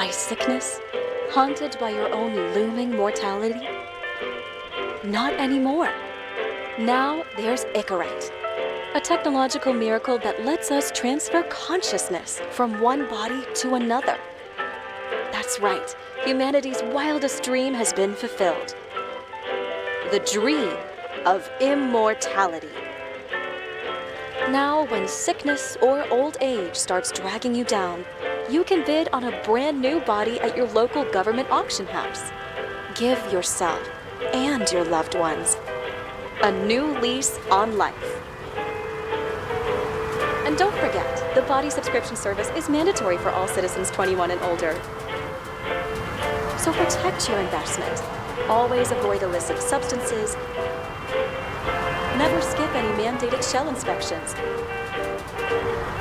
by sickness? Haunted by your own looming mortality? Not anymore. Now there's Icarite, a technological miracle that lets us transfer consciousness from one body to another. That's right, humanity's wildest dream has been fulfilled. The dream of immortality. Now, when sickness or old age starts dragging you down, you can bid on a brand new body at your local government auction house. Give yourself and your loved ones a new lease on life. And don't forget, the body subscription service is mandatory for all citizens 21 and older. So protect your investment. Always avoid illicit substances. Never skip any mandated shell inspections.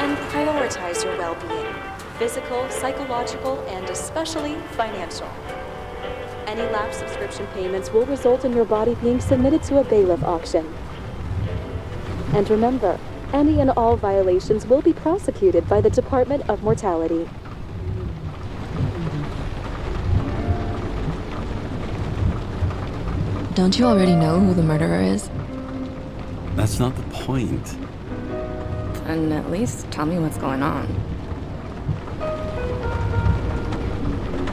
And prioritize your well-being, physical, psychological, and especially financial. Any lapsed subscription payments will result in your body being submitted to a bailiff auction. And remember, any and all violations will be prosecuted by the Department of Mortality. Don't you already know who the murderer is? That's not the point. Then at least tell me what's going on.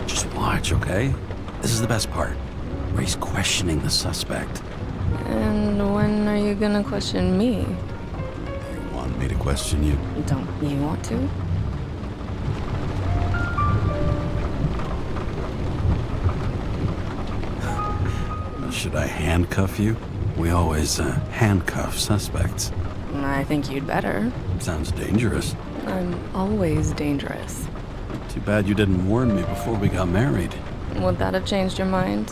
Just watch, okay? This is the best part, where he's questioning the suspect. And when are you gonna question me? You want me to question you? Don't you want to? Should I handcuff you? We always handcuff suspects. I think you'd better. Sounds dangerous. I'm always dangerous. Too bad you didn't warn me before we got married. Would that have changed your mind?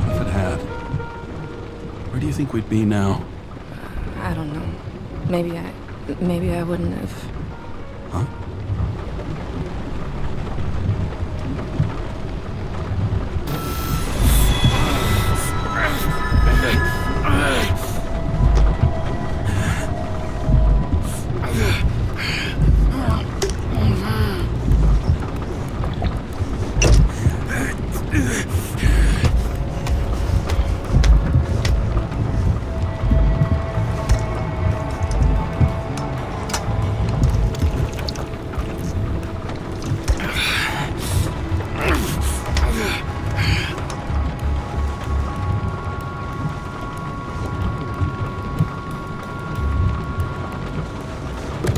What if it had? Where do you think we'd be now? I don't know. Maybe I wouldn't have. Huh?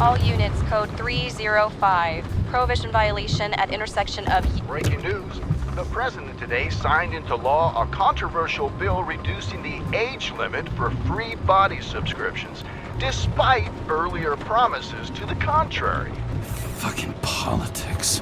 All units, code 305. Prohibition violation at intersection of... Breaking news. The president today signed into law a controversial bill reducing the age limit for free body subscriptions, despite earlier promises to the contrary. Fucking politics.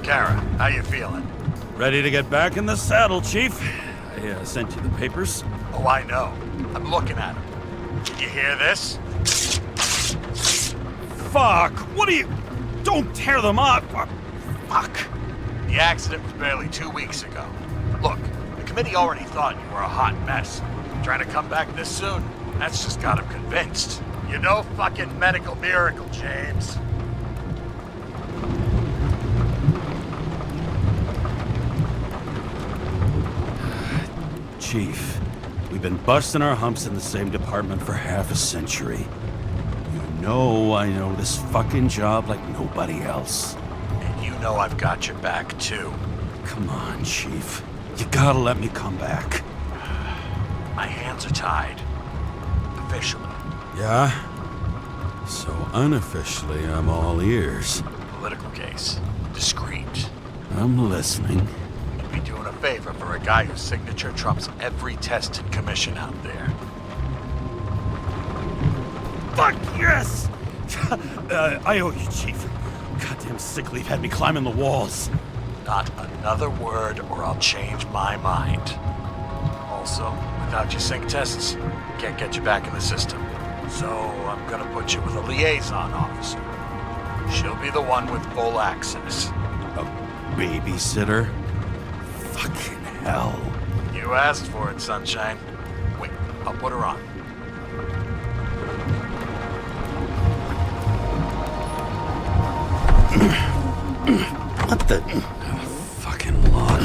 Karra, how you feeling? Ready to get back in the saddle, Chief. I sent you the papers. Oh, I know. I'm looking at them. Did you hear this? Fuck! What are you... Don't tear them up! Fuck! The accident was barely 2 weeks ago. Look, the committee already thought you were a hot mess. Trying to come back this soon, that's just got them convinced. You're no fucking medical miracle, James. Chief, We've been busting our humps in the same department for half a century. You know I know this fucking job like nobody else. And you know I've got your back, too. Come on, Chief. You gotta let me come back. My hands are tied. Officially. Yeah? So unofficially, I'm all ears. Political case. Discreet. I'm listening. You'd be doing a favor for a guy whose signature trumps every test and commission out there. Fuck yes! I owe you, Chief. Goddamn sick leave had me climbing the walls. Not another word or I'll change my mind. Also, without your sync tests, can't get you back in the system. So I'm gonna put you with a liaison officer. She'll be the one with full access. A babysitter? Fucking hell. You asked for it, Sunshine. Wait, I'll put her on. What the... fucking lock.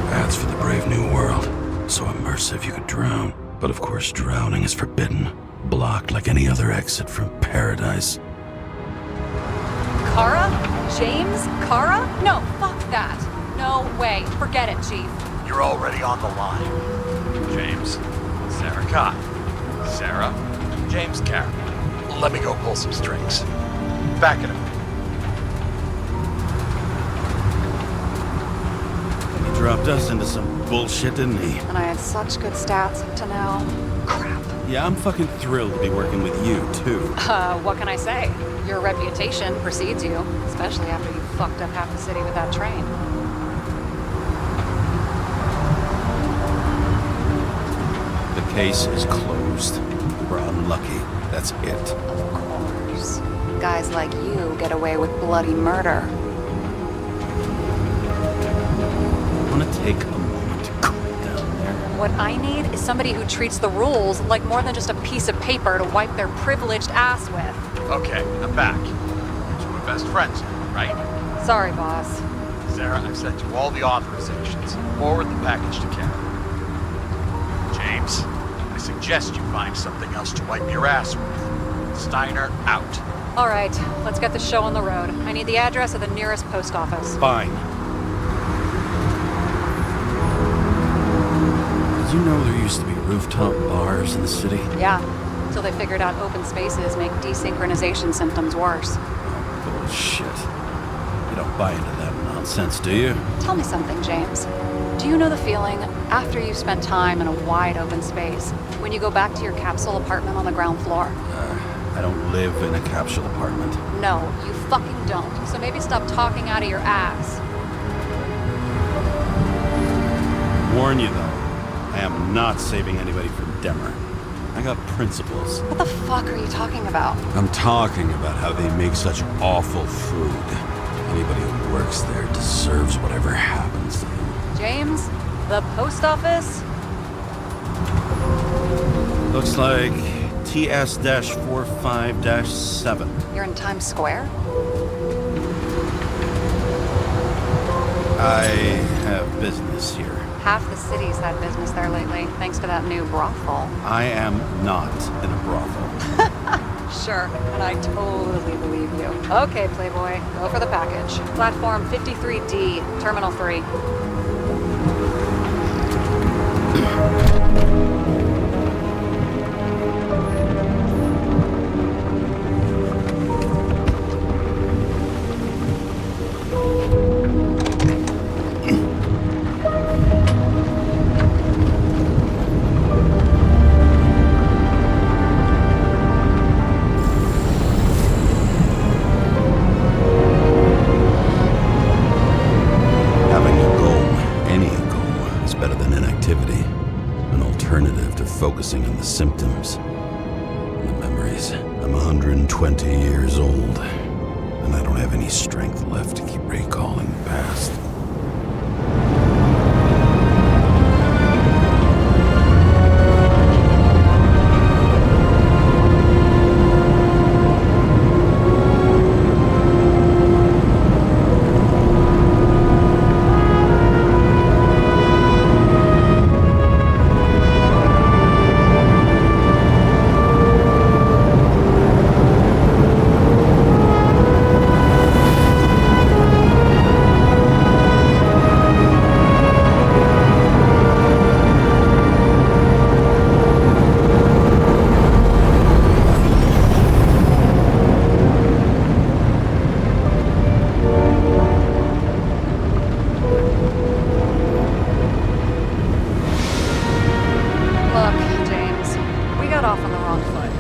That's for the brave new world. So immersive you could drown. But of course drowning is forbidden. Blocked like any other exit from paradise. Karra? James Karra? No, fuck that. No way. Forget it, Chief. You're already on the line. James, Sarah Cott. Sarah, James Karra. Let me go pull some strings. Back it up. He dropped us into some bullshit, didn't he? And I had such good stats up to now. Crap. Yeah, I'm fucking thrilled to be working with you, too. What can I say? Your reputation precedes you, especially after you fucked up half the city with that train. The case is closed. We're unlucky. That's it. Of course. Guys like you get away with bloody murder. Want to take a moment to cool down there? What I need is somebody who treats the rules like more than just a piece of paper to wipe their privileged ass with. Okay, I'm back. So we're best friends now, right? Sorry, boss. Sarah, I've sent you all the authorizations. Forward the package to Karen. James, I suggest you find something else to wipe your ass with. Steiner out. All right, let's get the show on the road. I need the address of the nearest post office. Fine. Did you know there used to be rooftop bars in the city? Yeah, until they figured out open spaces make desynchronization symptoms worse. Bullshit. You don't buy into that nonsense, do you? Tell me something, James. Do you know the feeling after you've spent time in a wide open space, when you go back to your capsule apartment on the ground floor? I don't live in a capsule apartment. No, you fucking don't. So maybe stop talking out of your ass. Warn you, though. I am not saving anybody from Demmer. I got principles. What the fuck are you talking about? I'm talking about how they make such awful food. Anybody who works there deserves whatever happens to them. James, the post office? Looks like TS-45-7. You're in Times Square? I have business here. Half the city's had business there lately, thanks to that new brothel. I am not in a brothel. Sure, and I totally believe you. Okay, Playboy, go for the package. Platform 53D, Terminal 3. Focusing on the symptoms and the memories. I'm 120 years old, and I don't have any strength left to keep recalling the past. on the wrong foot.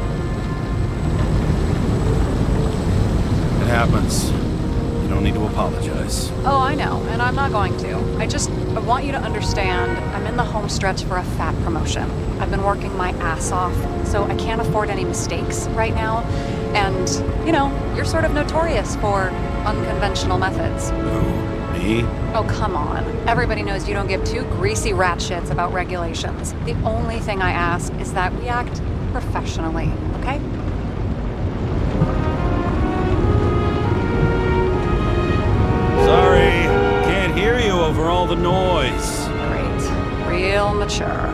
It happens. You don't need to apologize. Oh, I know, and I'm not going to. I want you to understand, I'm in the home stretch for a fat promotion. I've been working my ass off, so I can't afford any mistakes right now. And, you're sort of notorious for unconventional methods. Who? Me? Oh, come on. Everybody knows you don't give two greasy rat shits about regulations. The only thing I ask is that we act professionally, okay? Sorry, can't hear you over all the noise. Great. Real mature.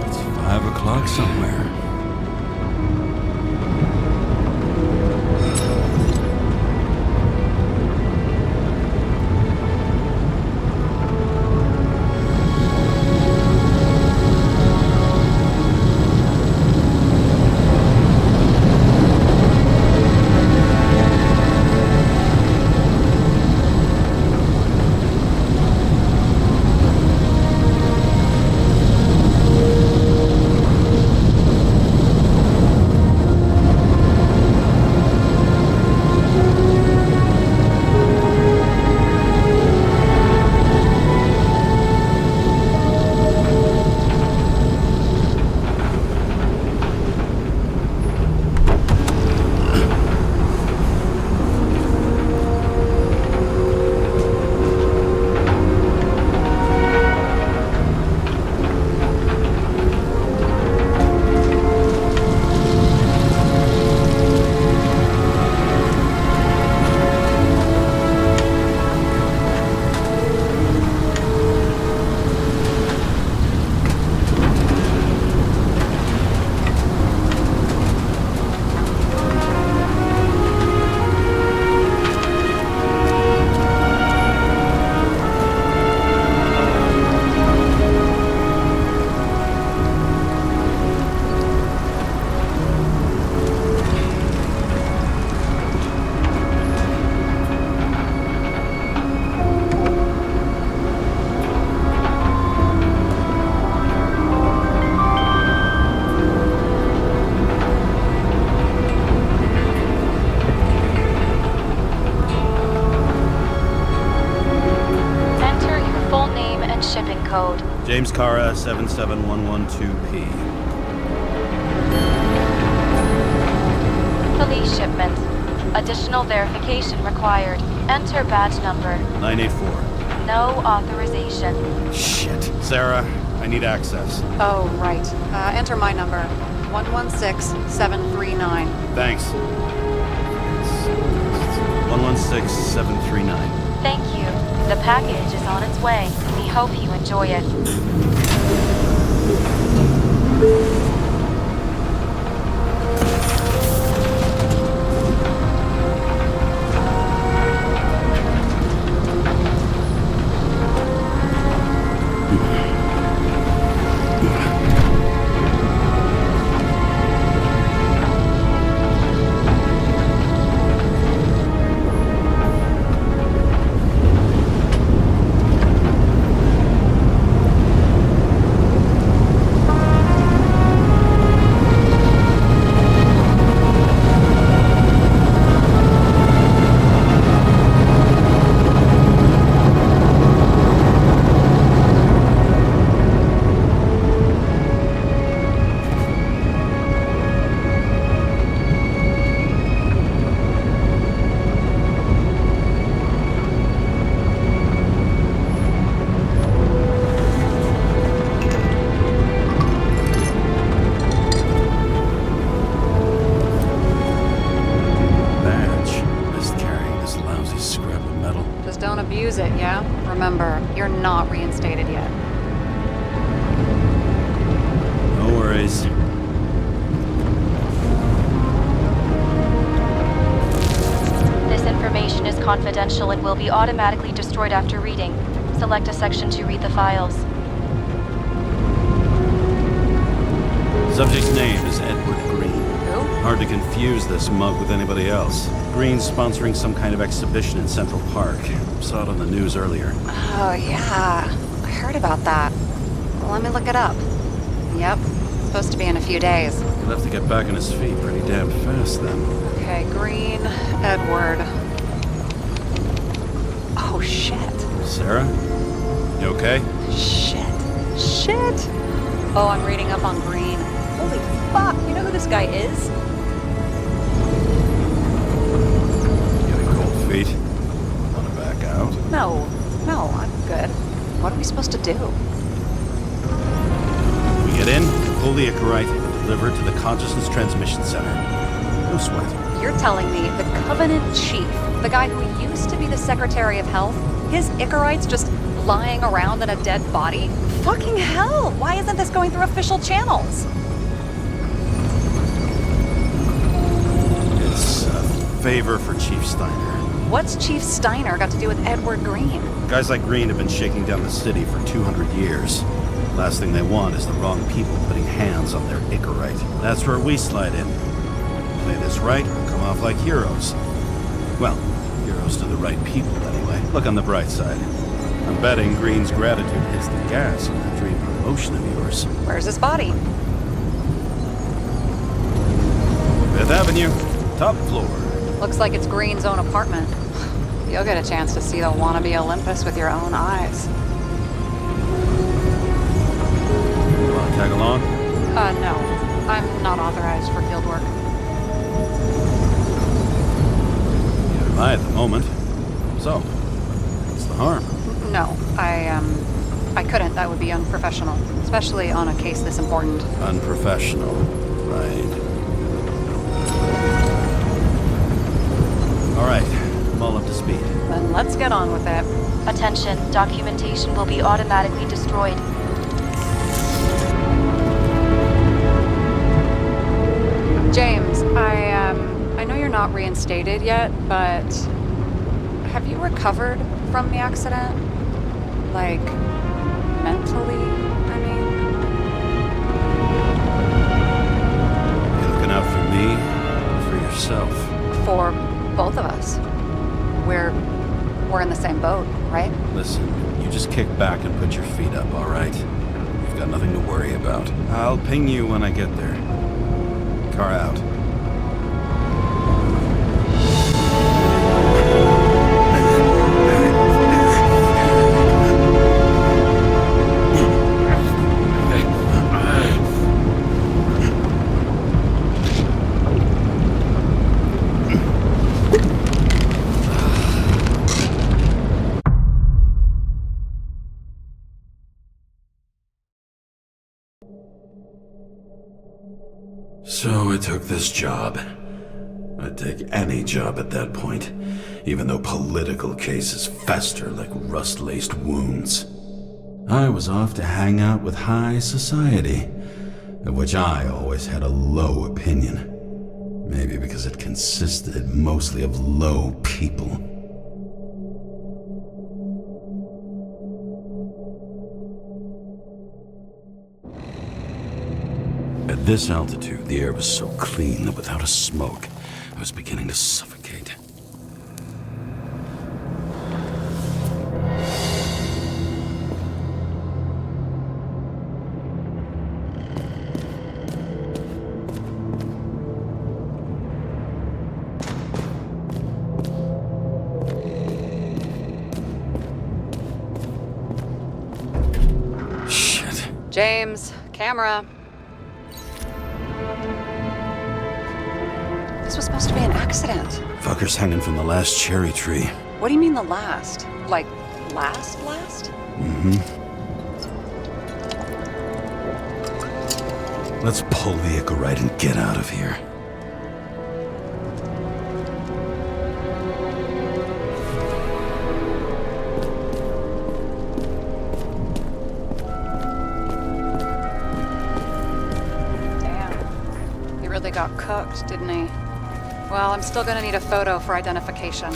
It's 5 o'clock somewhere. Code. James Karra, 77112P. Police shipment. Additional verification required. Enter badge number. 984. No authorization. Shit. Sarah, I need access. Oh, right. Enter my number. 116739. Thanks. 116739. Thank you. The package is on its way. We hope you enjoy it. Don't abuse it, yeah? Remember, you're not reinstated yet. No worries. This information is confidential and will be automatically destroyed after reading. Select a section to read the files. Subject's name is Edward Green. Who? Hard to confuse this mug with anybody else. Green's sponsoring some kind of exhibition in Central Park. Saw it on the news earlier. Oh, yeah. I heard about that. Well, let me look it up. Yep. Supposed to be in a few days. He'll have to get back on his feet pretty damn fast then. Okay, Green, Edward. Oh, shit. Sarah? You okay? Shit. Oh, I'm reading up on Green. Holy fuck, you know who this guy is? Getting cold feet? Wanna back out? No, I'm good. What are we supposed to do? We get in, pull the Icarite, and deliver it to the Consciousness Transmission Center. No sweat. You're telling me the Covenant Chief, the guy who used to be the Secretary of Health, his Icarite's just lying around in a dead body? Fucking hell! Why isn't this going through official channels? It's a favor for Chief Steiner. What's Chief Steiner got to do with Edward Green? Guys like Green have been shaking down the city for 200 years. Last thing they want is the wrong people putting hands on their Icarite. That's where we slide in. Play this right, we'll come off like heroes. Well, heroes to the right people, anyway. Look on the bright side. I'm betting Green's gratitude hits the gas on that dream promotion of yours. Where's his body? 5th Avenue, top floor. Looks like it's Green's own apartment. You'll get a chance to see the wannabe Olympus with your own eyes. Want to tag along? No. I'm not authorized for field work. Neither am I at the moment. So, what's the harm? No, I couldn't. That would be unprofessional, especially on a case this important. Unprofessional, right. All right, I'm all up to speed. Then let's get on with it. Attention, documentation will be automatically destroyed. James, I know you're not reinstated yet, but have you recovered from the accident? Like, mentally, I mean? You looking out for me or for yourself? For both of us. We're in the same boat, right? Listen, you just kick back and put your feet up, all right? You've got nothing to worry about. I'll ping you when I get there. Car out. So I took this job. I'd take any job at that point, even though political cases fester like rust-laced wounds. I was off to hang out with high society, of which I always had a low opinion. Maybe because it consisted mostly of low people. At this altitude, the air was so clean that without a smoke, I was beginning to suffocate. Shit. James, camera. This was supposed to be an accident. Fucker's hanging from the last cherry tree. What do you mean the last? Like, last? Let's pull the Icarite and get out of here. Damn. He really got cooked, didn't he? Well, I'm still gonna need a photo for identification.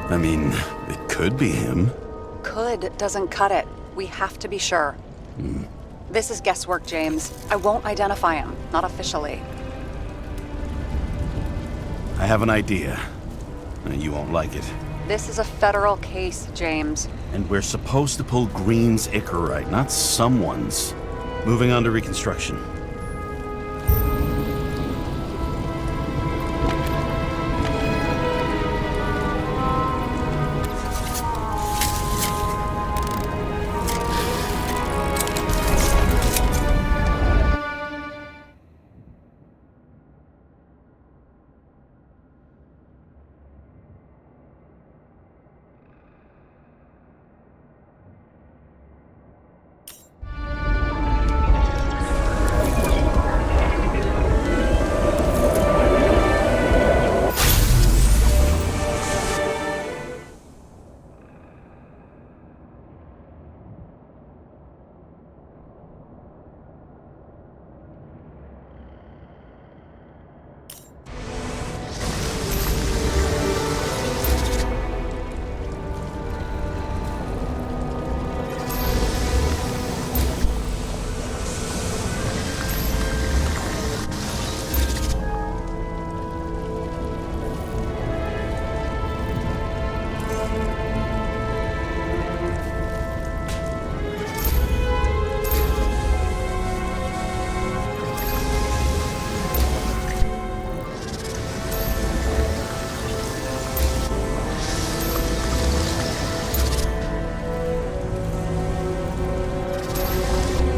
I mean, it could be him. Could doesn't cut it. We have to be sure. This is guesswork, James. I won't identify him. Not officially. I have an idea. You won't like it. This is a federal case, James. And we're supposed to pull Green's Icarite, not someone's. Moving on to reconstruction.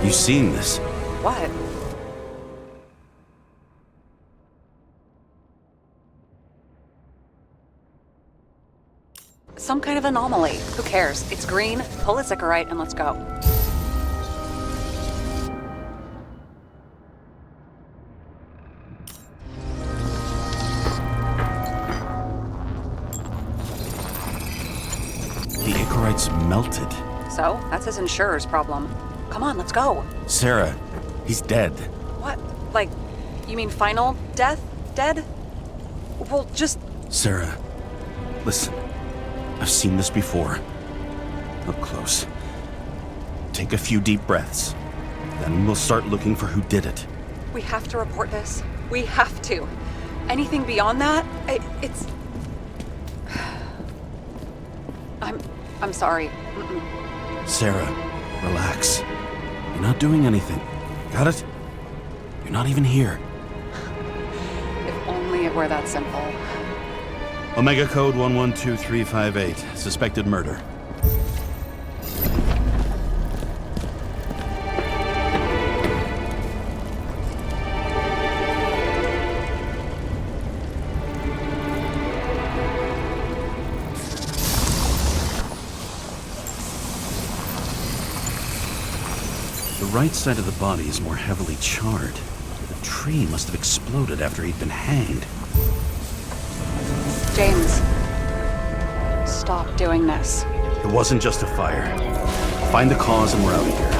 You seen this? What? Some kind of anomaly. Who cares? It's green, pull its Icarite, and let's go. The Icarite's melted. So, that's his insurer's problem. Come on, let's go. Sarah, he's dead. What? Like, you mean final death? Dead? Well, just... Sarah, listen. I've seen this before. Up close. Take a few deep breaths. Then we'll start looking for who did it. We have to report this. We have to. Anything beyond that, it's... I'm sorry. Mm-mm. Sarah, relax. You're not doing anything. Got it? You're not even here. If only it were that simple. Omega code 112358. Suspected murder. The right side of the body is more heavily charred. The tree must have exploded after he'd been hanged. James, stop doing this. It wasn't just a fire. Find the cause and we're out of here.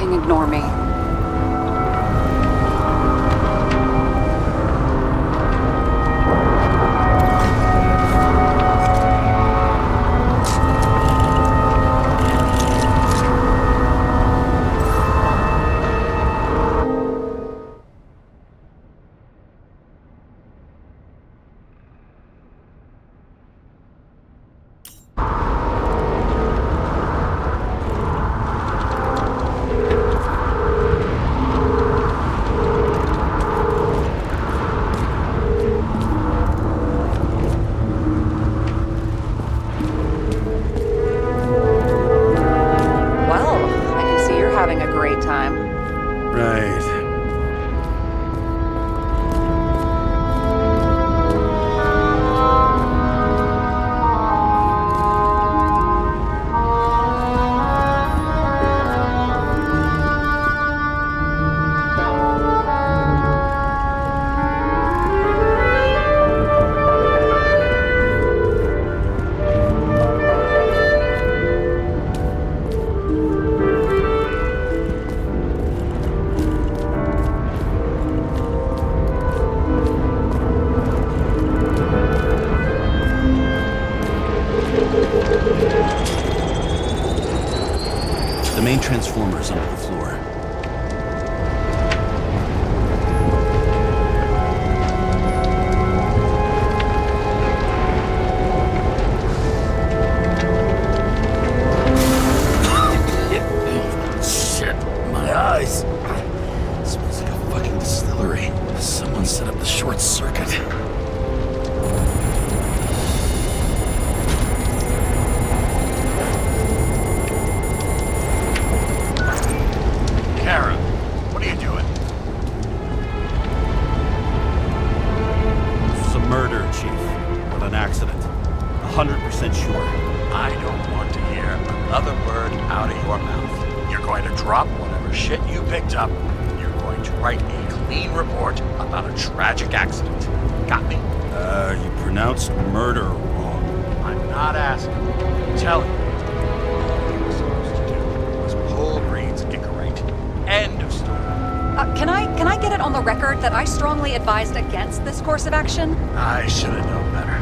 fucking ignore me. Having a great time. Right. The main transformer is under the floor. Shit, my eyes. It smells like a fucking distillery. Someone set up the short circuit. Karra, what are you doing? This is a murder, Chief. With an accident. 100% sure. I don't want to hear another word out of your mouth. You're going to drop whatever shit you picked up. You're going to write a clean report about a tragic accident. Got me? You pronounced murder wrong. I'm not asking. I'm telling you. All you were supposed to do was pull Green's Icarate. End of story. Can I get it on the record that I strongly advised against this course of action? I should have known better.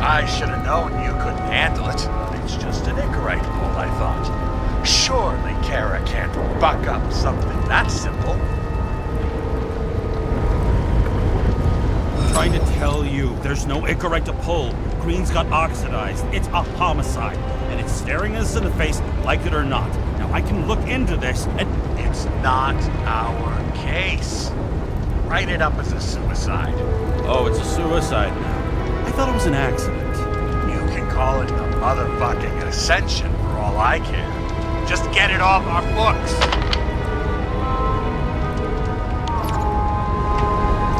I should have known you couldn't handle it. It's just an Icarate pull, I thought. Surely Karra can't buck up something that simple. Trying to tell you, there's no Icarate to pull. Green's got oxidized. It's a homicide, and it's staring us in the face, like it or not. Now, I can look into this, and It's not our case. Write it up as a suicide. oh, it's a suicide now. I thought it was an accident. You can call it a motherfucking ascension for all I care. Just get it off our books. The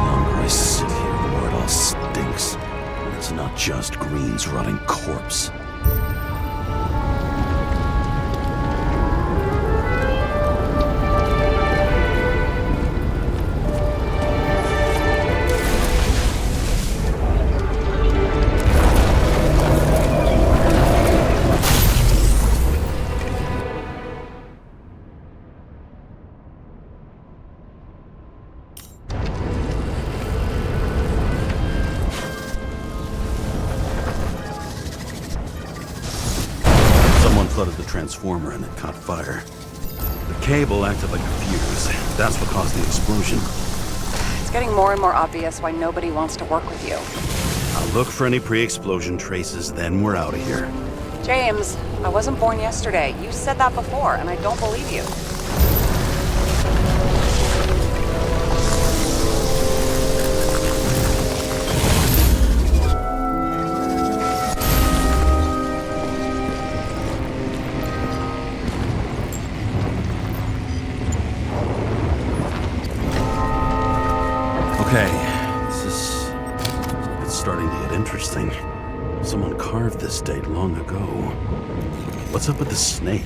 longer I sit here, the more it all stinks. And it's not just Green's rotting corpse. Flooded the transformer and it caught fire. The cable acted like a fuse. That's what caused the explosion. It's getting more and more obvious why nobody wants to work with you. I'll look for any pre-explosion traces, then we're out of here. James, I wasn't born yesterday. You said that before, and I don't believe you. Okay, it's starting to get interesting. Someone carved this date long ago. What's up with the snake?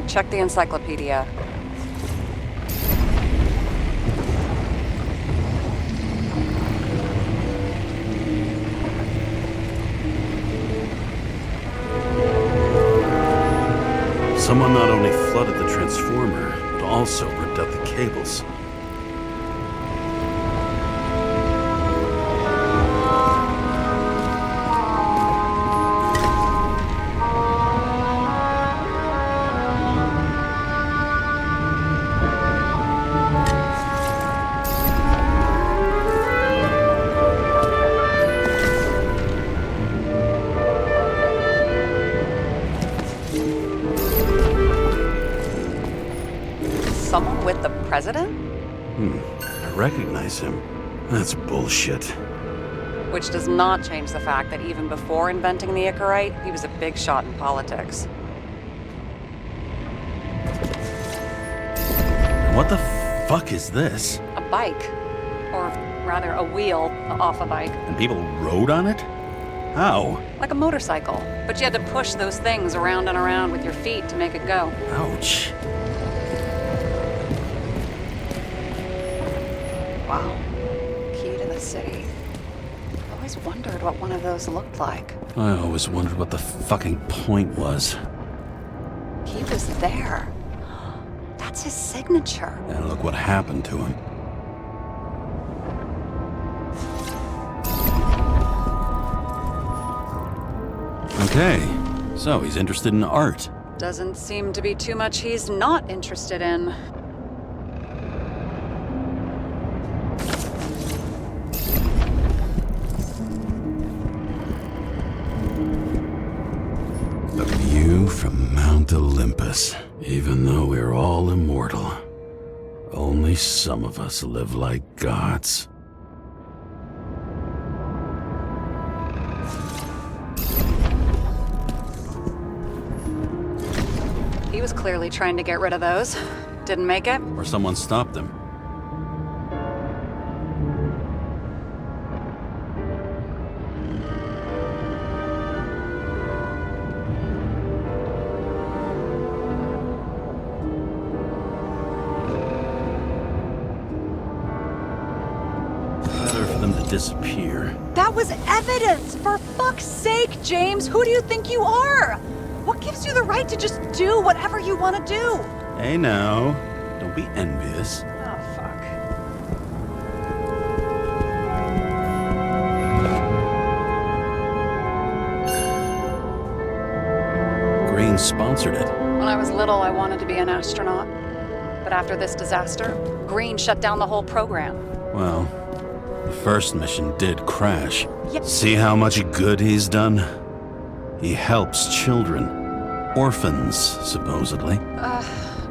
Check the encyclopedia. Someone not only flooded the transformer, but also ripped out the cables. Someone with the president? I recognize him. That's bullshit. Which does not change the fact that even before inventing the Icarite, he was a big shot in politics. What the fuck is this? A bike. Or rather, a wheel off a bike. And people rode on it? How? Like a motorcycle. But you had to push those things around and around with your feet to make it go. Ouch. Wow. Key to the city. I've always wondered what one of those looked like. I always wondered what the fucking point was. He was there. That's his signature. And look what happened to him. Okay, so he's interested in art. Doesn't seem to be too much he's not interested in. A view from Mount Olympus. Even though we're all immortal, only some of us live like gods. He was clearly trying to get rid of those. Didn't make it. Or someone stopped him. Better for them to disappear. That was evidence! For fuck's sake, James! Who do you think you are? What gives you the right to just do whatever you want to do? Hey now, don't be envious. Oh, fuck. Green sponsored it. When I was little, I wanted to be an astronaut. But after this disaster, Green shut down the whole program. Well, the first mission did crash. Yep. See how much good he's done? He helps children. Orphans, supposedly.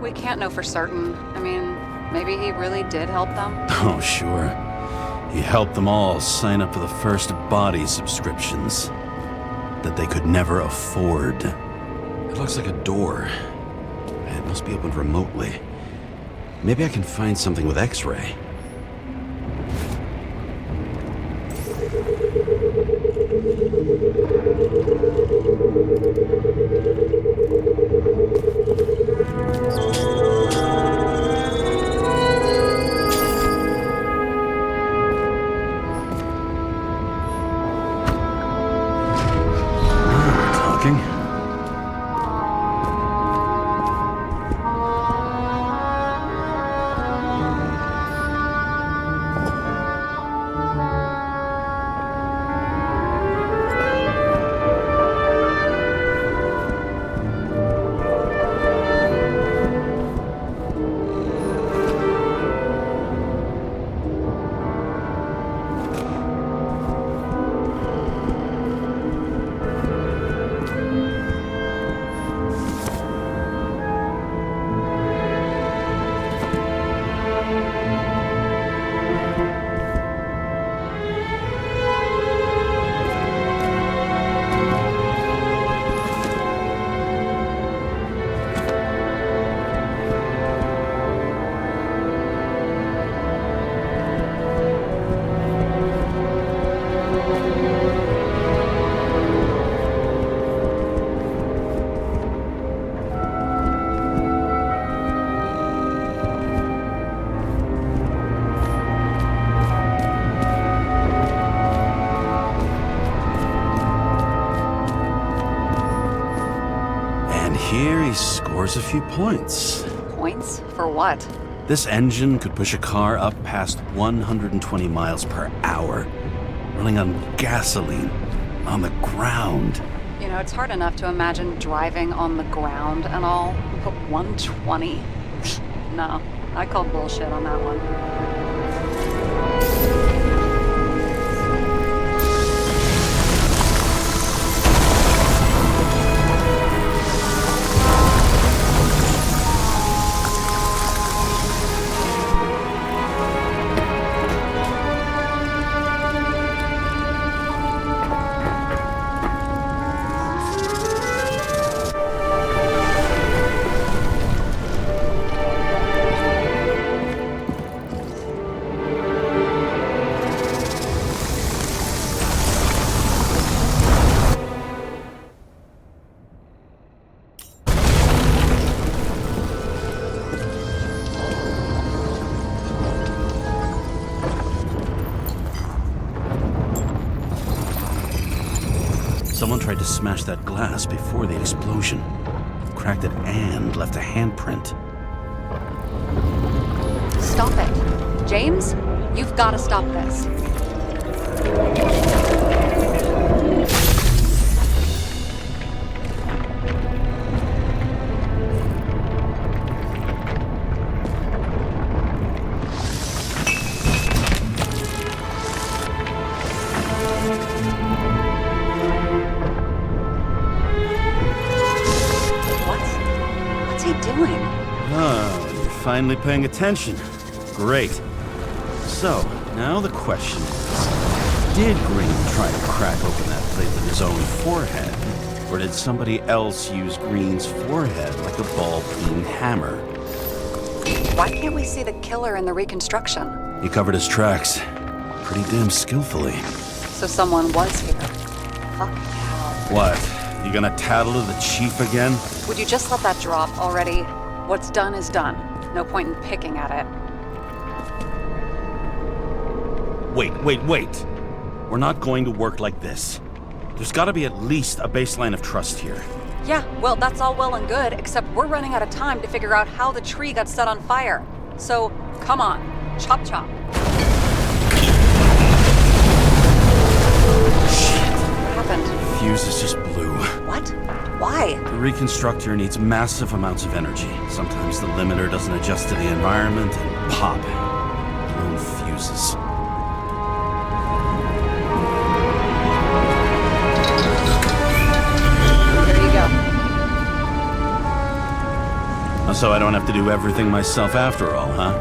We can't know for certain. I mean, maybe he really did help them. Oh, sure. He helped them all sign up for the first body subscriptions that they could never afford. It looks like a door. It must be opened remotely. Maybe I can find something with X-ray. Talking. he scores a few points. Points? For what? This engine could push a car up past 120 miles per hour, running on gasoline, on the ground. You know, it's hard enough to imagine driving on the ground and all, but 120? No, I call bullshit on that one. Someone tried to smash that glass before the explosion. Cracked it and left a handprint. Stop it. James, you've got to stop this. What's he doing? Oh, you're finally paying attention. Great. So, now the question is, did Green try to crack open that plate with his own forehead? Or did somebody else use Green's forehead like a ball-peen hammer? Why can't we see the killer in the reconstruction? He covered his tracks pretty damn skillfully. So someone was here. Fucking hell. What? You gonna tattle to the chief again? Would you just let that drop already? What's done is done. No point in picking at it. Wait. We're not going to work like this. There's gotta be at least a baseline of trust here. Yeah, well, that's all well and good, except we're running out of time to figure out how the tree got set on fire. So, come on. Chop chop. Shit. What happened? The fuses just blew. What? Why? The reconstructor needs massive amounts of energy. Sometimes the limiter doesn't adjust to the environment and pop. Blown fuses. There you go. So I don't have to do everything myself after all, huh?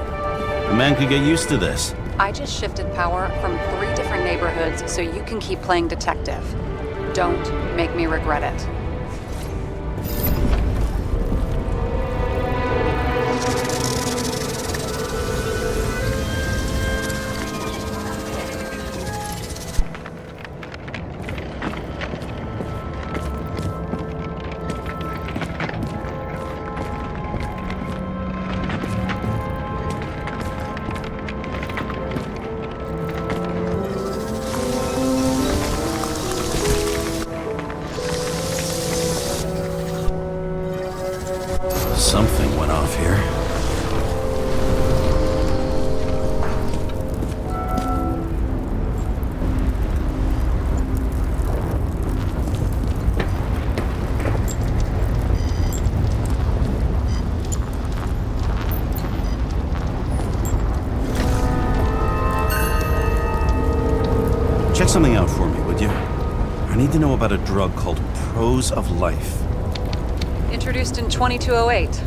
A man could get used to this. I just shifted power from 3 different neighborhoods so you can keep playing detective. Don't make me regret it. Something went off here. Check something out for me, would you? I need to know about a drug called Prose of Life. Introduced in 2208.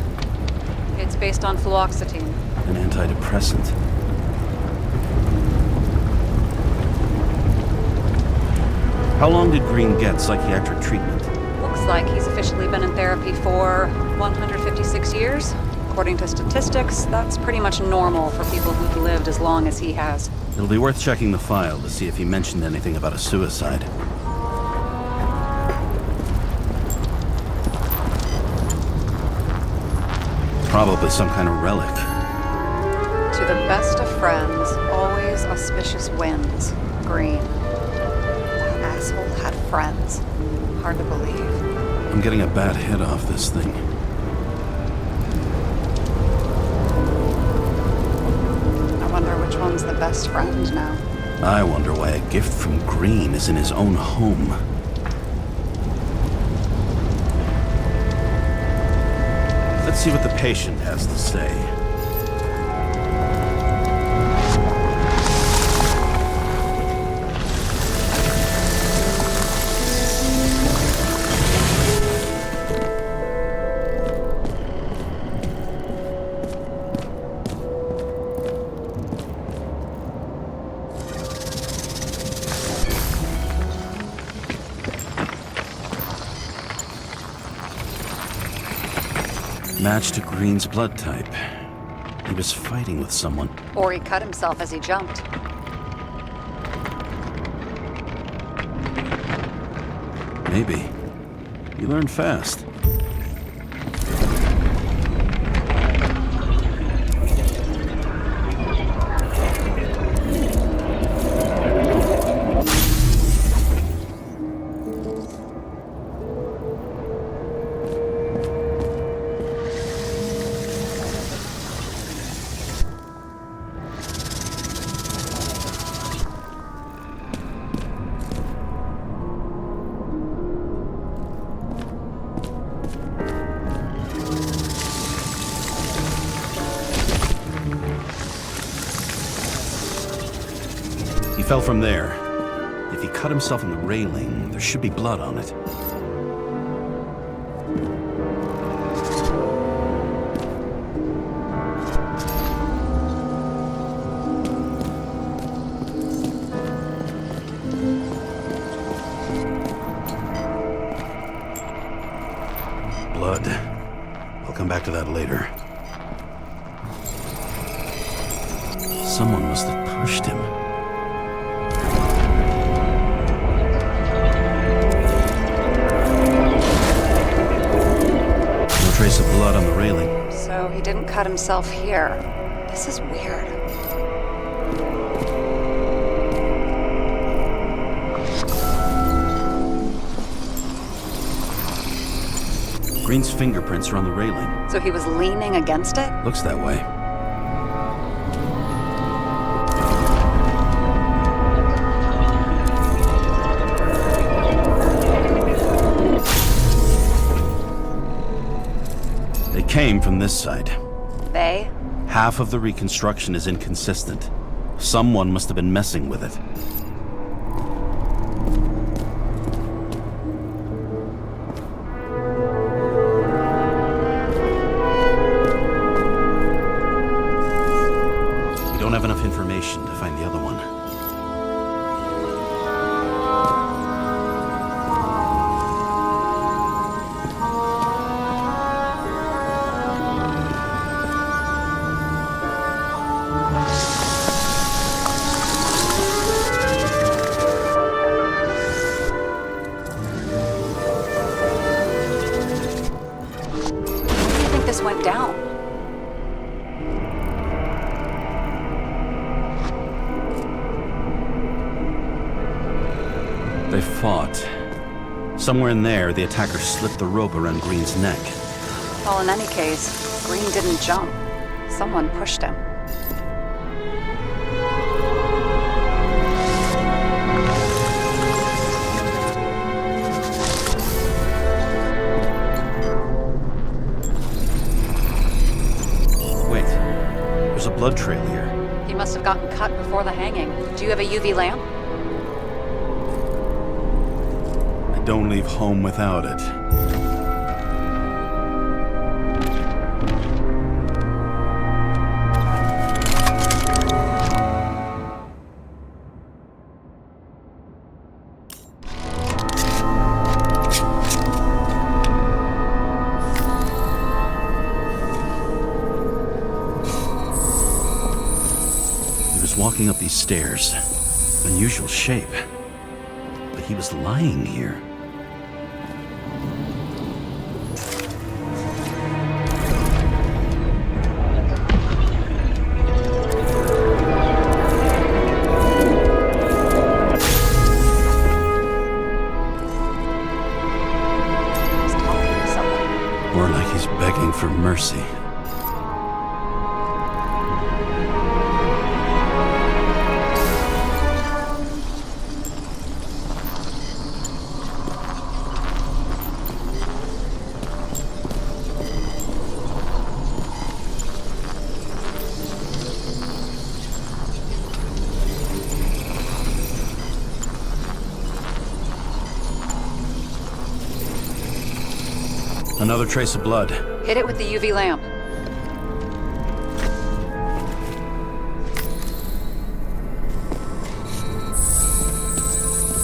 It's based on fluoxetine. An antidepressant. How long did Green get psychiatric treatment? Looks like he's officially been in therapy for 156 years. According to statistics, that's pretty much normal for people who've lived as long as he has. It'll be worth checking the file to see if he mentioned anything about a suicide. Probably some kind of relic. To the best of friends, always auspicious winds. Green. That asshole had friends. Hard to believe. I'm getting a bad hit off this thing. Green's the best friend now. I wonder why a gift from Green is in his own home. Let's see what the patient has to say. Match to Green's blood type. He was fighting with someone. Or he cut himself as he jumped. Maybe. You learn fast. He fell from there. If he cut himself on the railing, there should be blood on it. Blood. I'll come back to that later. Someone must have pushed him. No trace of blood on the railing. So he didn't cut himself here. This is weird. Green's fingerprints are on the railing. So he was leaning against it? Looks that way. They came from this side. They? Half of the reconstruction is inconsistent. Someone must have been messing with it. We don't have enough information to find the other one. I think this went down. They fought. Somewhere in there, the attacker slipped the rope around Green's neck. Well, in any case, Green didn't jump. Someone pushed him. Wait, there's a blood trail here. He must have gotten cut before the hanging. Do you have a UV lamp? I don't leave home without it. He was walking up these stairs. Unusual shape. But he was lying here. He's talking to someone. More like he's begging for mercy. Another trace of blood. Hit it with the UV lamp.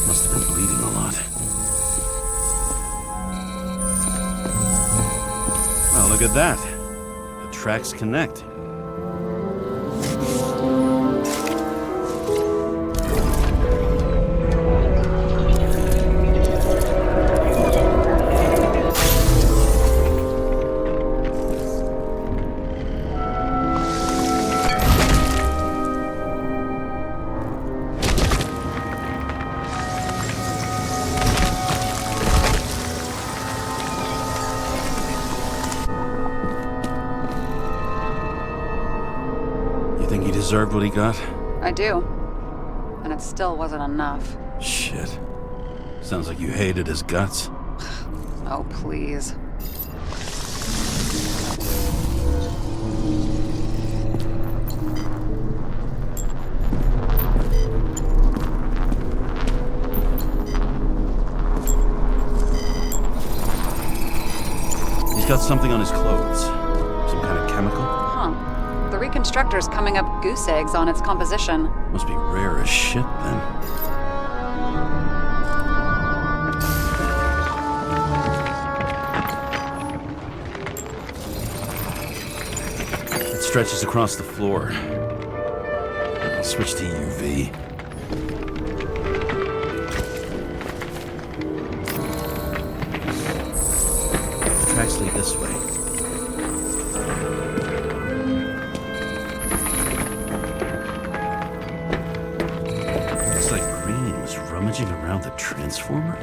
Must have been bleeding a lot. Well, look at that. The tracks connect. Deserved what he got? I do. And it still wasn't enough. Shit. Sounds like you hated his guts. Oh, please. He's got something on his clothes. Some kind of chemical? The reconstructor's coming up goose eggs on its composition. Must be rare as shit, then. It stretches across the floor. I'll switch to UV. The tracks lead this way. Rummaging around the transformer?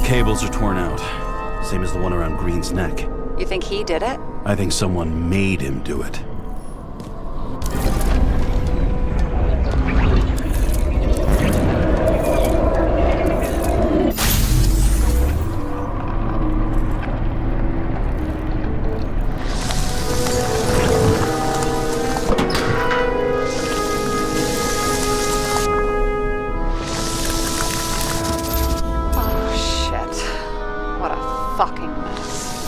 Cables are torn out. Same as the one around Green's neck. You think he did it? I think someone made him do it. Fucking mess.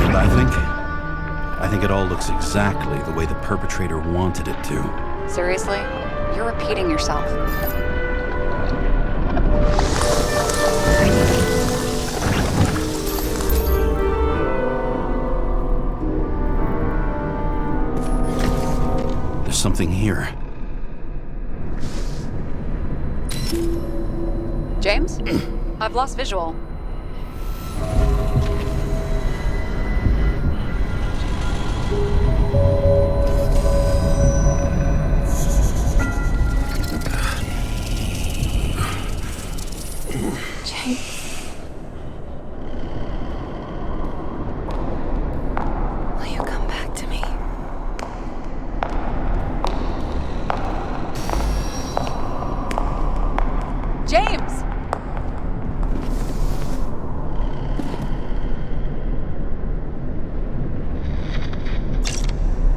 And I think it all looks exactly the way the perpetrator wanted it to. Seriously? You're repeating yourself. There's something here. James? I've lost visual. James. Will you come back to me? James!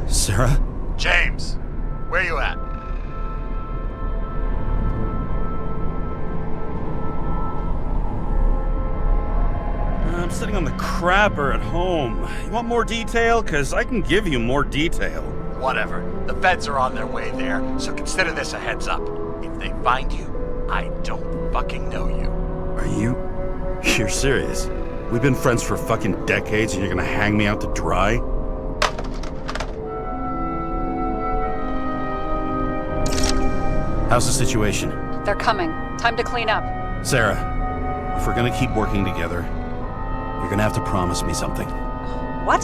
Sarah? James, where you at? I'm sitting on the crapper at home. You want more detail? Because I can give you more detail. Whatever. The feds are on their way there, so consider this a heads up. If they find you, I don't fucking know you. Are you? You're serious? We've been friends for fucking decades and you're gonna hang me out to dry? How's the situation? They're coming. Time to clean up. Sarah, if we're gonna keep working together, you're gonna have to promise me something. What?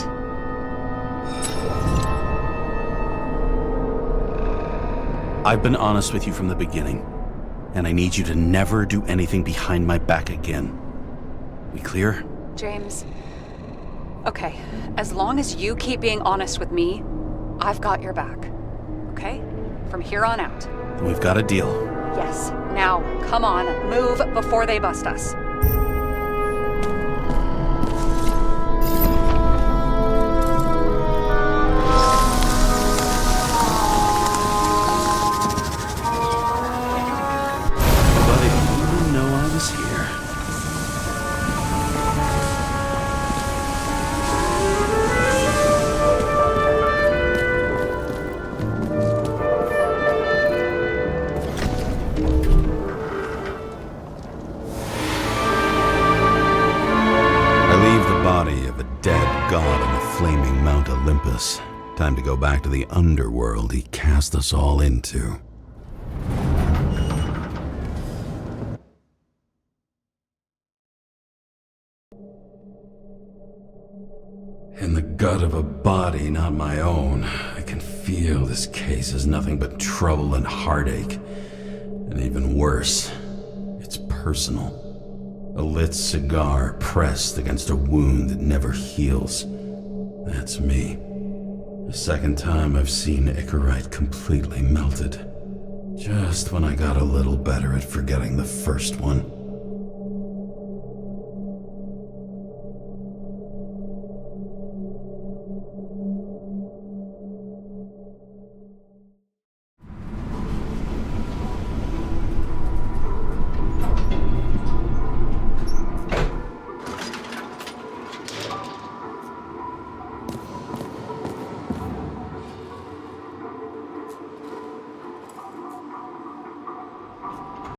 I've been honest with you from the beginning, and I need you to never do anything behind my back again. We clear? James. Okay, as long as you keep being honest with me, I've got your back. Okay? From here on out. Then we've got a deal. Yes. Now, come on, move before they bust us. Nobody even know I was here. Body of a dead god on the flaming Mount Olympus. Time to go back to the underworld he cast us all into. In the gut of a body not my own, I can feel this case is nothing but trouble and heartache. And even worse, it's personal. A lit cigar pressed against a wound that never heals. That's me. The second time I've seen Icarite completely melted. Just when I got a little better at forgetting the first one.